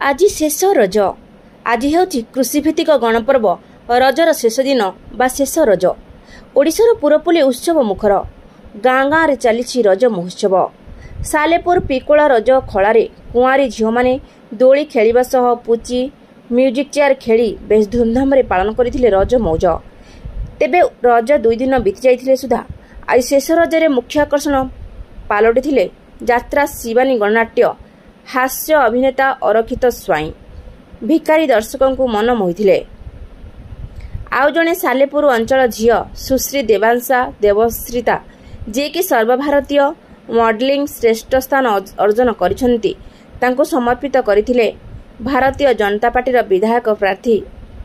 आज शेष रज आज हेउछि कृषिभित्तिक गणपर्व रजर शेष दिन बा शेष रज। ओडिशार पुरपल्ली उत्सव मुखर गाँ गाँव चली रज महोत्सव। सालेपुर पिकोला रज खलारे कुआरी झील मैंने दोली खेलिबा सह पुची म्यूजिक चेयर खेली बेस धूमधाम रे पालन करथिले रज मौज। तेबे रज 2 दिन बीती जाइथिले सुधा आज शेष रजरे मुख्य आकर्षण पालटिथिले यात्रा शिवानी गणनाट्य हास्य अभिनेता अरक्षित स्वाई भिकारी दर्शकों को मन मोहिथिले। आउ जणे सालेपुर अंचल झील सुश्री देवांशा देवश्रीता जे कि सर्वभारतीय मॉडलिंग श्रेष्ठ स्थान अर्जन करिसेंती तांको समर्पित करथिले भारतीय जनता पार्टीर विधायक प्रार्थी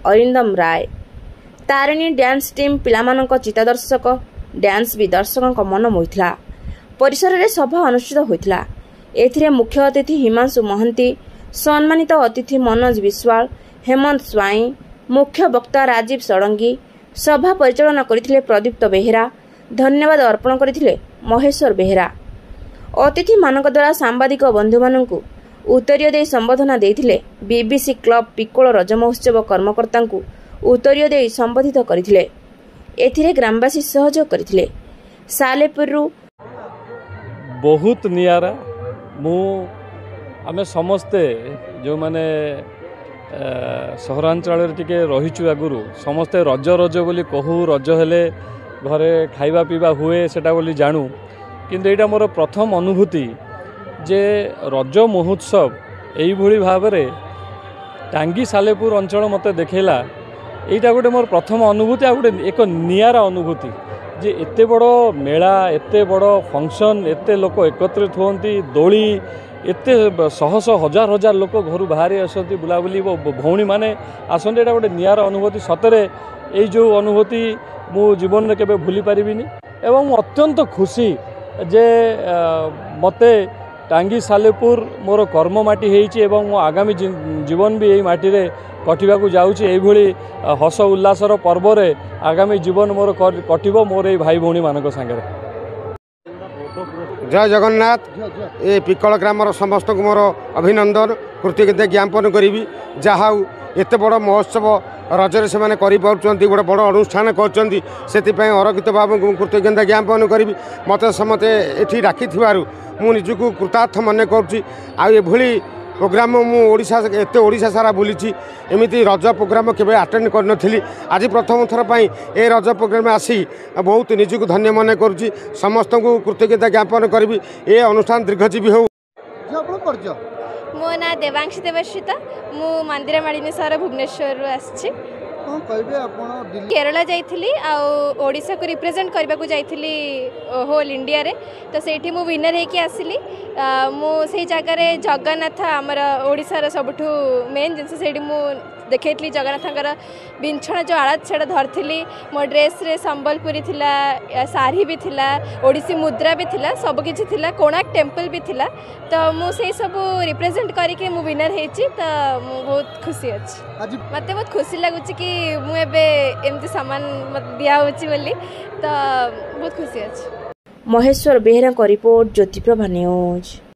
अरिंदम राय। तारिणी डांस टीम पिलामानक चितादर्शक डांस भी दर्शकों मन मोहिथिला। परिसर रे सभा अनुष्ठित होइथिला। एथिरे मुख्य अतिथि हिमांशु महंती, सम्मानित अतिथि मनोज विश्वाल, हेमंत स्वाई, मुख्य वक्ता राजीव षडंगी, सभा परिचालन करथिले प्रदीप्त बेहेरा, धन्यवाद अर्पण करथिले महेश्वर बेहेरा। अतिथि मानक द्वारा सांबादिक बंधु मानकु उत्तरीय दे संबोधन देथिले बीबीसी क्लब पिकोल रज महोत्सव कर्मकर्तांकु उत्तरीय दे संबोधित करथिले। एथिरे ग्रामवासी सहयोग करथिले। सालेपुरु बहुत नियारा आमे समस्ते जो माने सहरांचल टिके रहीचु आगुरु समस्ते रज रज बोली कहू रज हेले घरे खाइबा पीबा हुए सेटा बोली जानू किंतु एटा मोर प्रथम अनुभूति जे रज महोत्सव एई भली भाबरे टांगी सालेपुर अंचल मते देखैला। एटा गोटे मोर प्रथम अनुभूति आ गोटे एक नियारा अनुभूति जे एते बड़ मेला एते बड़ फंक्शन एते लोक एकत्रित होती दोली एते शह शह हजार हजार लोक घर बाहरी आसती बुलाबुली भौणी माने आसते। एटा गोटे नियारा अनुभूति सतरे ये जो अनुभूति मु जीवन में केबे भूली पारिबिनी एवं अत्यंत खुशी जे मते टांगी सालेपुर मोर कर्म माटी हेइछि एवं मो आगामी जीवन भी यही माटी रे कटिबा को जाउछि। एई भली हस उल्लासर पर्व रे आगामी जीवन मोर कटिबो मोर ए भाई भौणी मानक संगे। जय जगन्नाथ। ए पिकल ग्रामर समस्त को मोर अभिनंदन कृतज्ञता ज्ञापन करी जहा एत बड़ महोत्सव रजरे से माने करि पाउछन्ती गोटे बड़ अनुष्ठान करछन्ती सेतिपय अरक्षित बाबू को कृतज्ञता ज्ञापन करी मते समते एठी राखी थिबारु मु निजकु कृतार्थ मने करूछि। आ ए भली प्रोग्राम मु ओडिशा एते ओडिशा सारा बुलीछि एमिति रज प्रोग्राम केबे अटेंड करनथिली आज प्रथम थर पई ए रज प्रोग्राम आसी बहुत निजकु धन्य मने करूछि। समस्त को कृतज्ञता ज्ञापन करबी ए अनुष्ठान दीर्घजीवी हो। मो ना देवांशी देवश्रीता मु मंदिर मालिनी सहर भुवनेश्वर आछि। केरला जाइथिली आ ओडिशा को रिप्रेजेंट करबा को जाइथिली होल इंडिया रे तो सेठी मु विनर हेकी आसिली। मु से जगह रे जगन्नाथ हमर ओडिशा रे सबठु मेन जिनसे सेठी मु देखैतली जगन्नाथंकर बिंछण जो आड़त छेड़ धरथिली। मो ड्रेस रे संबलपुरी थिला साड़ी भी थिला ओडिसी मुद्रा भी थिला सब किछि थिला कोणार्क टेम्पल भी थिला तो मु से सब रिप्रेजेंट करिके मु विनर हेछि तो मु बहुत खुशी अछि। मते बहुत खुशी लागुछि कि मु एबे एमती सम्मान मत दिया होछि बोली तो बहुत खुशी अछि। महेश्वर बेहेरा का रिपोर्ट ज्योतिप्रभा न्यूज।